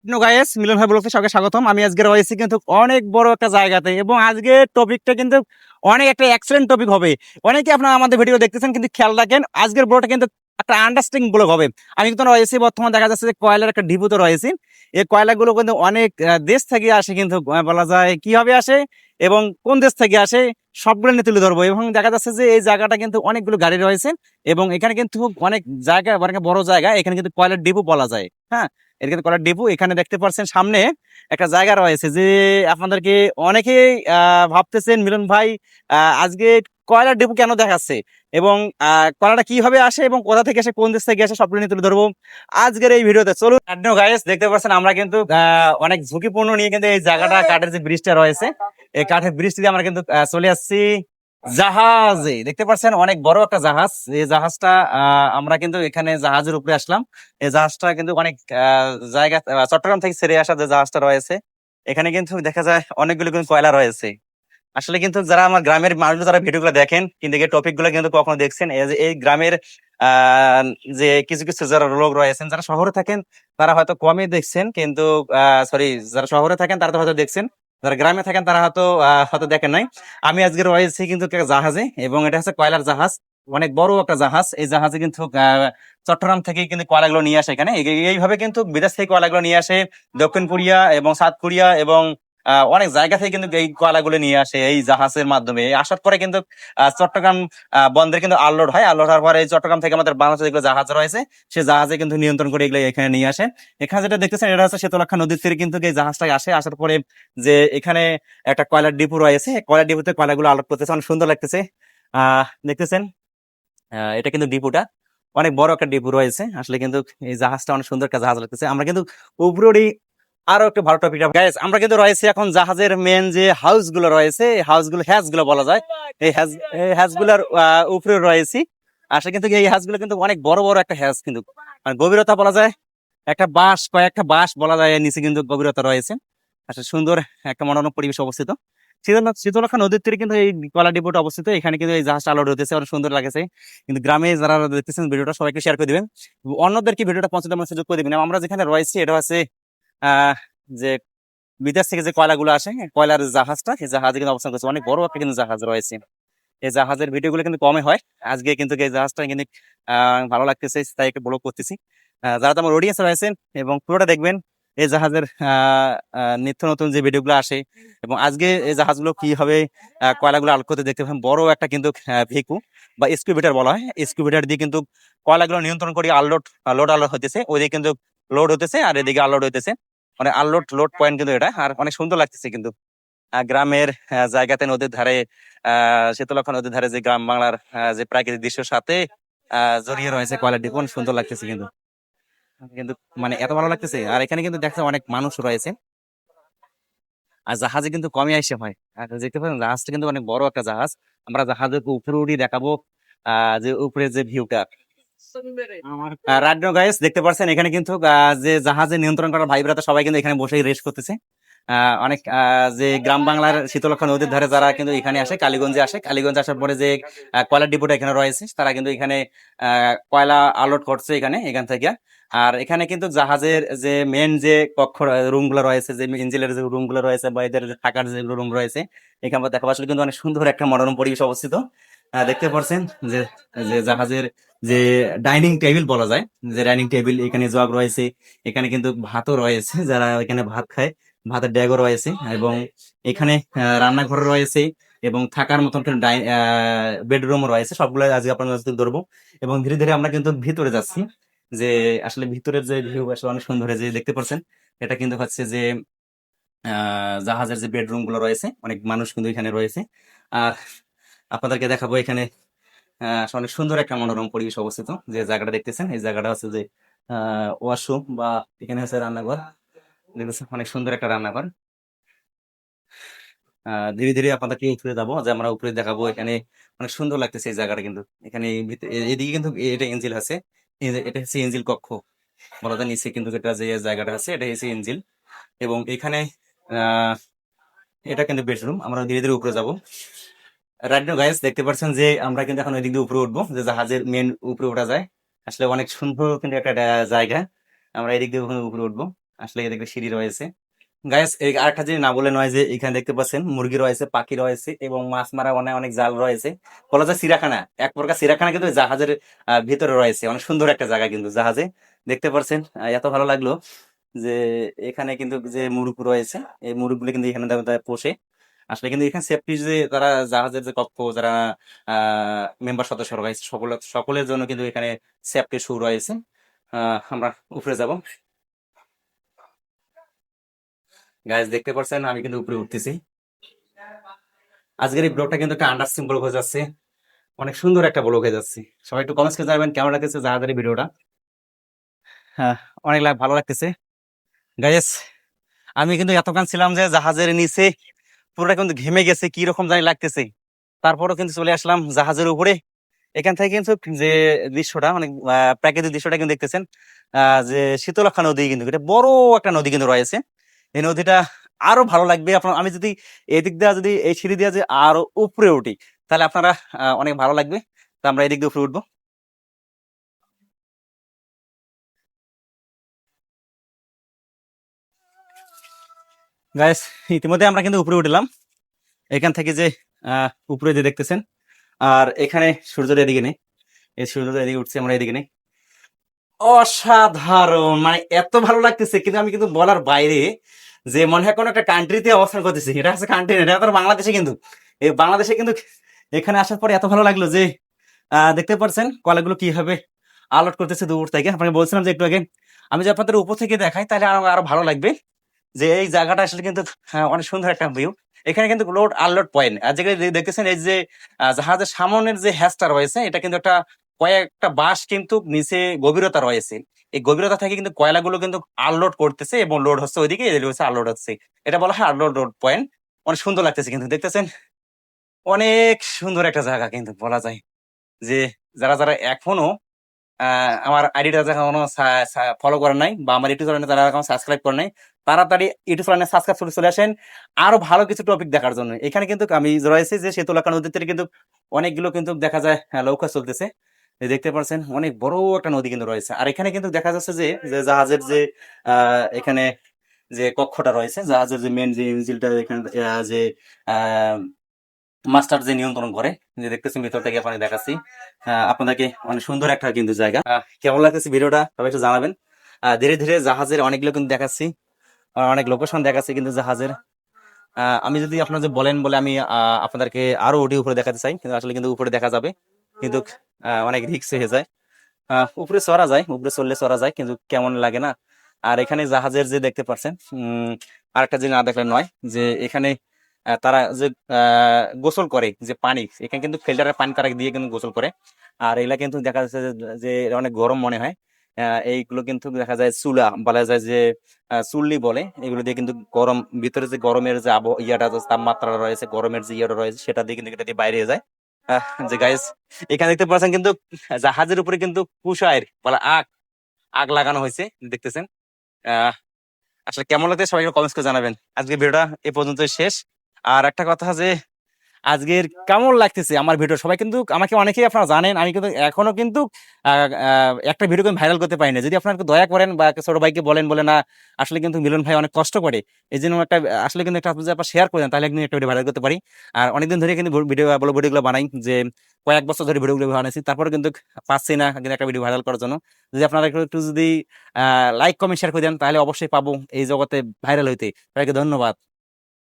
No guys, মিলন ভাই ব্লগে সবাইকে স্বাগতম। আমি আজকে রয়েছি কিন্তু অনেক বড় একটা জায়গাতে, এবং আজকে টপিকটা কিন্তু অনেক একটা এক্সেলেন্ট টপিক হবে। অনেকে আপনারা আমাদের ভিডিও দেখতেছেন, কিন্তু খেয়াল রাখেন আজকের ব্লগটা কিন্তু একটা আন্ডারস্ট্যান্ডিং ব্লগ হবে। আমি কিন্তু রয়েছি বর্তমানে, দেখা যাচ্ছে যে কয়লার একটা ডিপুতে রয়েছি। এই কয়লাগুলো কিন্তু অনেক দেশ থেকে আসে, কিন্তু বলা যায় কিভাবে আসে এবং কোন দেশ থেকে আসে সবগুলো নিয়ে তুলে ধরবো। এবং দেখা যাচ্ছে যে এই জায়গাটা কিন্তু অনেকগুলো গাড়ি রয়েছে, এবং এখানে কিন্তু অনেক জায়গা, অনেক বড় জায়গা, এখানে কিন্তু কয়লার ডিপো বলা যায়। হ্যাঁ, এটা কিন্তু কয়লার ডিপো। এখানে দেখতে পাচ্ছেন সামনে একটা জায়গা রয়েছে, যে আপনাদেরকে অনেকেই ভাবতেছেন মিলন ভাই আজকে কয়লার ডিপো কেন দেখাচ্ছে, এবং কয়লাটা কিভাবে আসে এবং কোথা থেকে আসে, কোন দেশ থেকে আসে, সবগুলো নিয়ে তুলে ধরবো আজকের এই ভিডিওতে। চলুন গাইস, দেখতে পাচ্ছেন আমরা কিন্তু অনেক ঝুঁকিপূর্ণ নিয়ে কিন্তু এই জায়গাটা, কাঠের যে ব্রিজটা রয়েছে, এই কাঠের ব্রিজটি দিয়ে আমরা কিন্তু চলে আসছি জাহাজে। দেখতে পাচ্ছেন অনেক বড় একটা জাহাজ। এই জাহাজটা আমরা কিন্তু এখানে জাহাজের উপরে আসলাম। এই জাহাজটা কিন্তু অনেক জায়গা, চট্টগ্রাম থেকে ছেড়ে আসা যে জাহাজটা রয়েছে, এখানে কিন্তু দেখা যায় অনেকগুলো কিন্তু কয়লা রয়েছে। আসলে কিন্তু যারা আমার গ্রামের মানুষগুলো, যারা ভিডিওগুলো দেখেন, কিন্তু এই টপিক গুলো কিন্তু কখনো দেখছেন, এই যে এই গ্রামের আহ যে কিছু কিছু যারা লোক রয়েছেন, যারা শহরে থাকেন তারা হয়তো কমই দেখছেন, কিন্তু সরি, যারা শহরে থাকেন তারা তো হয়তো দেখছেন, যারা গ্রামে থাকেন তারা হয়তো হয়তো দেখেন নাই। আমি আজকে রয়েছি কিন্তু একটা জাহাজে, এবং এটা হচ্ছে কয়লার জাহাজ। অনেক বড় একটা জাহাজ। এই জাহাজে কিন্তু চট্টগ্রাম থেকে কিন্তু কয়লাগুলো নিয়ে আসে এখানে। এইভাবে কিন্তু বিদেশ থেকে কয়লাগুলো নিয়ে আসে দক্ষিণ কোরিয়া এবং সাউথ কোরিয়া, এবং অনেক জায়গা থেকে কিন্তু এই কয়লাগুলো নিয়ে আসে এই জাহাজের মাধ্যমে। এই আসার পরে কিন্তু চট্টগ্রাম বন্দরে কিন্তু আনলোড হয়। আনলোড হওয়ার পরে এই চট্টগ্রাম থেকে আমাদের বাংলাদেশে যেগুলো জাহাজ রয়েছে, সেই জাহাজে কিন্তু নিয়ন্ত্রণ করে এগুলো এখানে নিয়ে আসে। এখানে যেটা দেখতেছেন, এটা হচ্ছে শীতলক্ষ্যা নদীর তীরে কিন্তু এই জাহাজটা আসে। আসার পরে যে এখানে একটা কয়লার ডিপো রয়েছে, কয়লার ডিপোতে কয়লাগুলো আনলোড করতেছে, অনেক সুন্দর লাগতেছে। দেখতেছেন, এটা কিন্তু ডিপোটা অনেক বড় একটা ডিপো রয়েছে। আসলে কিন্তু এই জাহাজটা অনেক সুন্দর একটা জাহাজ লাগতেছে। আমরা কিন্তু উপরেরই আরো একটা ভালো টপিক গাইস, আমরা কিন্তু রয়েছে এখন জাহাজের মেন যে হাউস গুলো রয়েছে, এই হাউস গুলো, হ্যাজ গুলো বলা যায়, এই হ্যাজ গুলার উপরে রয়েছি। আসলে কিন্তু এই হ্যাজ গুলো কিন্তু অনেক বড় বড় একটা হ্যাজ, কিন্তু মানে গভীরতা বলা যায় একটা বাঁশ, কয়েকটা বাঁশ বলা যায়, এর নিচে কিন্তু গভীরতা রয়েছে। আসলে সুন্দর একটা মনোরম পরিবেশ অবস্থিত। শীতলক্ষ্যা নদীর তীরে কিন্তু এই কয়লা ডিপোটা অবস্থিত। এখানে কিন্তু এই জাহাজটা আলোড হতেছে, অনেক সুন্দর লাগেছে। কিন্তু গ্রামে যারা দেখতেছেন ভিডিওটা, সবাইকে শেয়ার করে দিবেন, অন্যদেরকে ভিডিওটা পৌঁছাতে সুযোগ করে দিবেন। আমরা যেখানে রয়েছি এটা হচ্ছে আহ যে বিদেশ থেকে যে কয়লাগুলো আসে, কয়লার জাহাজটা, এই জাহাজে কিন্তু অবস্থান করছে। অনেক বড় একটা কিন্তু জাহাজ রয়েছে। এই জাহাজের ভিডিওগুলো কিন্তু কমে হয়। আজকে কিন্তু এই জাহাজটা কিন্তু ভালো লাগতেছে, তাই একটু ব্লগ করতেছি। যারা তো আমার অডিয়েন্স রয়েছেন, এবং পুরোটা দেখবেন। এই জাহাজের নিত্য নতুন যে ভিডিওগুলো আসে, এবং আজকে এই জাহাজগুলো কিভাবে কয়লাগুলো আলোড করতে দেখতে পাবেন। বড় একটা কিন্তু ভেকু বা এক্সকিউভেটর বলা হয়, এক্সকিউভেটর দিয়ে কিন্তু কয়লাগুলো নিয়ন্ত্রণ করে লোড আনলোড হতেছে। ওইদিকে কিন্তু লোড হতেছে, আর এদিকে আনলোড হইতেছে। মানে আনলোড লোড পয়েন্ট কিন্তু এটা, আর অনেক সুন্দর লাগতেছে কিন্তু গ্রামের জায়গাতে, নদীর ধারে, শীতলক্ষ্যা নদীর ধারে, যে গ্রাম বাংলার যে প্রাকৃতিক দৃশ্যের সাথে জড়িয়ে রয়েছে কয়লা ডিপো। অনেক সুন্দর লাগতেছে কিন্তু, কিন্তু মানে এত ভালো লাগতেছে। আর এখানে কিন্তু দেখতে অনেক মানুষ রয়েছে, আর জাহাজে কিন্তু কমই আসে হয়। আর দেখতে পাচ্ছেন জাহাজটা কিন্তু অনেক বড় একটা জাহাজ। আমরা জাহাজের উপরে উঠে দেখাবো যে উপরে যে ভিউটা। রাইট নাও গাইস, দেখতে পাচ্ছেন এখানে কিন্তু যে জাহাজে নিয়ন্ত্রণ করা ভাই ব্রাতা সবাই কিন্তু এখানে বসে রেস্ট করতেছে। অনেক যে গ্রাম বাংলার শীতলক্ষ্যা নদীর ধারে যারা কিন্তু এখানে আসে, কালীগঞ্জে আসে, কালীগঞ্জে আসার পরে যে কয়লার ডিপোটা এখানে রয়েছে, তারা কিন্তু এখানে কয়লা আনলোড করছে এখান থেকে। আর এখানে কিন্তু জাহাজের যে মেন যে কক্ষ রুম গুলো রয়েছে, যে ইঞ্জিনের যে রুম গুলো রয়েছে, বা এদের যে থাকার যে রুম রয়েছে, এখানে দেখা আসলে কিন্তু অনেক সুন্দর একটা মনোরম পরিবেশ অবস্থিত। দেখতে পাচ্ছেন যে যে জাহাজের যে ডাইনিং টেবিল বলা যায়, যে ডাইনিং টেবিল, এখানে জগ রয়েছে, এখানে কিন্তু ভাতও রয়েছে, যারা এখানে ভাত খায়, ভাতের ড্যাগও রয়েছে, এবং এখানে রান্নাঘর রয়েছে, এবং থাকার মতন বেডরুমও রয়েছে। সবগুলো আজকে আপনার কাছে তুলে ধরবো, এবং ধীরে ধীরে আমরা কিন্তু ভিতরে যাচ্ছি। যে আসলে ভিতরের যে ভিউ আসলে অনেক সুন্দর, যে দেখতে পাচ্ছেন এটা কিন্তু হচ্ছে যে জাহাজের যে বেডরুম গুলো রয়েছে, অনেক মানুষ কিন্তু এখানে রয়েছে। আর আপনাদেরকে দেখাবো এখানে অনেক সুন্দর একটা মনোরম পরিবেশ অবস্থিত। যে জায়গাটা দেখতেছেন, এই জায়গাটা হচ্ছে যে ওয়াশরুম, বা এখানে হচ্ছে রান্নাঘর। দেখতেছেন অনেক সুন্দর একটা রান্নাঘর। ধীরে ধীরে আপনাদেরকে উপরে যাবো, যে আমরা উপরে দেখাবো। এখানে অনেক সুন্দর লাগতেছে এই জায়গাটা কিন্তু। এখানে এদিকে কিন্তু এটা এঞ্জিল আছে, এটা হচ্ছে এঞ্জিল কক্ষ বলা যায়। নিচে কিন্তু এটা যে জায়গাটা আছে, এটা হচ্ছে এঞ্জিল, এবং এখানে আহ এটা কিন্তু বেডরুম। আমরা ধীরে ধীরে উপরে যাবো। রাইট নাও গাইস, দেখতে পাচ্ছেন যে আমরা কিন্তু এখন ওই দিক দিয়ে উপরে উঠবো, যে জাহাজের মেন উপরে ওঠা যায়। আসলে অনেক সুন্দর কিন্তু একটা জায়গা। আমরা এদিক দিয়ে ওখানে উপরে উঠবো। আসলে এদিকে সিঁড়ি রয়েছে। গাইস এই আরেকটা জিনিস না বলে নয় যে এখানে দেখতে পাচ্ছেন মুরগি রয়েছে, পাখি রয়েছে এবং মাছ মারা অনেক অনেক জাল রয়েছে। বলা যায় চিড়িয়াখানা, এক প্রকার চিড়িয়াখানা কিন্তু ওই জাহাজের ভিতরে রয়েছে। অনেক সুন্দর একটা জায়গা কিন্তু জাহাজে, দেখতে পাচ্ছেন। এত ভালো লাগলো যে এখানে কিন্তু যে মুরগ রয়েছে, এই মুরগগুলো কিন্তু এখানে তারা পোষে। আসলে কিন্তু এখানে সেফটি যে তারা জাহাজের যে কক্ষ যারা মেম্বার সদস্য রয়েছে সকলের জন্য কিন্তু এখানে সেফটি শু রয়েছে। আমরা উপরে যাব। গাইস দেখতে পাচ্ছেন আমি কিন্তু উপরে উঠতেছি। আজকের এই ব্লগটা কিন্তু একটা আন্ডারস্ট্যান্ডিং ব্লগ হয়ে যাচ্ছে, অনেক সুন্দর একটা ব্লগ হয়ে যাচ্ছে। সবাই একটু কমেন্টস করে জানাবেন কেমন লাগতেছে জাহাজের এই ভিডিওটা। হ্যাঁ, অনেক ভালো লাগতেছে। গাইস আমি কিন্তু এতক্ষণ ছিলাম যে জাহাজের নিচে, পুরোটা কিন্তু ঘেমে গেছে, কি রকম জানি লাগতেছে। তারপরও কিন্তু চলে আসলাম জাহাজের উপরে। এখান থেকে কিন্তু যে দৃশ্যটা মানে প্রাকৃতিক দৃশ্যটা কিন্তু দেখতেছেন, যে শীতলক্ষা নদী কিন্তু এটা বড় একটা নদী কিন্তু রয়েছে। এই নদীটা আরো ভালো লাগবে আপনার, আমি যদি এদিক দিয়ে যদি এই সিঁড়ি দিয়ে যে আরো উপরে উঠি তাহলে আপনারা অনেক ভালো লাগবে। তো আমরা এদিক দিয়ে উপরে উঠবো। গাইস ইতিমধ্যে আমরা কিন্তু উপরে উঠলাম। এখান থেকে যে উপরে যে দেখতেছেন, আর এখানে সূর্যটা এদিকে নেই, এই সূর্যটা এদিকে উঠছে, আমরা এদিকে নেই। অসাধারণ, মানে এত ভালো লাগতেছে কিন্তু আমি কিন্তু বলার বাইরে, যে মনে হয় কোনো একটা কান্ট্রিতে অবস্থান করতেছি। এটা হচ্ছে কান্ট্রি, এটা তো বাংলাদেশে কিন্তু, এই বাংলাদেশে কিন্তু এখানে আসার পরে এত ভালো লাগলো যে দেখতে পাচ্ছেন কলাগুলো কিভাবে আলোট করতেছে দূর থেকে। আপনাকে বলছিলাম যে একটু আগে আমি যে আপনাদের উপর থেকে দেখাই তাহলে আরো আরো ভালো লাগবে, যে এই জায়গাটা আসলে কিন্তু অনেক সুন্দর একটা ভিউ। এখানে কিন্তু লোড আনলোড পয়েন্ট, আর যেগুলো দেখতেছেন এই যে জাহাজের সামনের যে হ্যাচটা রয়েছে এটা কিন্তু একটা কয়েকটা বাঁশ কিন্তু নিচে গভীরতা রয়েছে। এই গভীরতা থেকে কিন্তু কয়লাগুলো কিন্তু আনলোড করতেছে এবং লোড হচ্ছে ওইদিকে, এদিকে হচ্ছে আনলোড হচ্ছে। এটা বলা হয় আনলোড লোড পয়েন্ট। অনেক সুন্দর লাগতেছে কিন্তু দেখতেছেন, অনেক সুন্দর একটা জায়গা কিন্তু বলা যায়। যে যারা যারা এখনো আমার আইডিটা এখনো ফলো করেন নাই বা আমার ইউটিউব চ্যানেলে যারা এখনো সাবস্ক্রাইব করেন নাই, তাড়াতাড়ি ইউটিউব চ্যানেলে সাবস্ক্রাইব করে চলে আসেন আরো ভালো কিছু টপিক দেখার জন্য। এখানে কিন্তু আমি রয়েছে যে শীতলক্ষা নদীর তীরে কিন্তু অনেকগুলো কিন্তু দেখা যায় নৌকা চলতেছে। এই দেখতে পাচ্ছেন অনেক বড় একটা নদী কিন্তু রয়েছে। আর এখানে কিন্তু দেখা যাচ্ছে যে যে জাহাজের যে এখানে যে কক্ষটা রয়েছে, জাহাজের যে মেন যে ইঞ্জিনটা এখানে যে মাস্টার যে নিয়ন্ত্রণ করে, যে দেখতেছি ভিতর থেকে আপনাকে দেখাচ্ছি আপনাদেরকে। অনেক সুন্দর একটা কিন্তু জায়গা। কেমন লাগতেছে ভিডিওটা সবাই একটু জানাবেন। ধীরে ধীরে জাহাজের অনেকগুলো কিন্তু দেখাচ্ছি, অনেক লোকেশন দেখাচ্ছি কিন্তু জাহাজের। আমি যদি আপনারা যে বলেন বলে আমি আপনাদেরকে আরো ওটি উপরে দেখাতে চাই, কিন্তু আসলে কিন্তু উপরে দেখা যাবে কিন্তু অনেক রিস্ক হয়ে যায়। উপরে চড়া যায়, উপরে চললে চড়া যায় কিন্তু কেমন লাগে না। আর এখানে জাহাজের যে দেখতে পাচ্ছেন, আরেকটা জিনিস না দেখলে নয়, যে এখানে তারা যে গোসল করে যে পানি, এখানে কিন্তু ফিল্টারের পানি তারা দিয়ে কিন্তু গোসল করে। আর এগুলা কিন্তু দেখা যাচ্ছে যে অনেক গরম মনে হয়। এইগুলো কিন্তু দেখা যায় চুলা বলা যায় যে চুল্লি বলে, এগুলো দিয়ে কিন্তু গরম ভিতরে যে গরমের যে ইয়াটা তাপমাত্রা রয়েছে, গরমের যে ইয়েটা রয়েছে সেটা দিয়ে কিন্তু এটা দিয়ে বাইরে যায়। যে গাইস এখানে দেখতে পাচ্ছেন কিন্তু জাহাজের উপরে কিন্তু কুশায়ের বলা আগ আগ লাগানো হয়েছে দেখতেছেন। আহ আসলে কেমন লাগছে সবাই কমেন্টস করে জানাবেন। আজকে ভিডিওটা এ পর্যন্তই শেষ। আর একটা কথা যে আজকের কেমন লাগতেছে আমার ভিডিও, সবাই কিন্তু আমাকে অনেকেই আপনারা জানেন আমি কিন্তু এখনো কিন্তু একটা ভিডিও কিন্তু ভাইরাল করতে পারি না। যদি আপনারা একটু দয়া করেন বা ছোট ভাইকে বলেন বলে না, আসলে কিন্তু মিলন ভাই অনেক কষ্ট করে, এই জন্য একটা আসলে কিন্তু একটা যদি আপনারা শেয়ার করেন তাহলে কিন্তু একটা ভিডিও ভাইরাল করতে পারি। আর অনেকদিন ধরে কিন্তু ভিডিওগুলো বানাই, যে কয়েক বছর ধরে ভিডিওগুলো বানাইছি, তারপরে কিন্তু পাচ্ছি না কিন্তু একটা ভিডিও ভাইরাল করার জন্য। যদি আপনারা একটু একটু যদি লাইক কমেন্ট শেয়ার করে দেন তাহলে অবশ্যই পাবো এই জগতে ভাইরাল হইতে। সবাইকে ধন্যবাদ।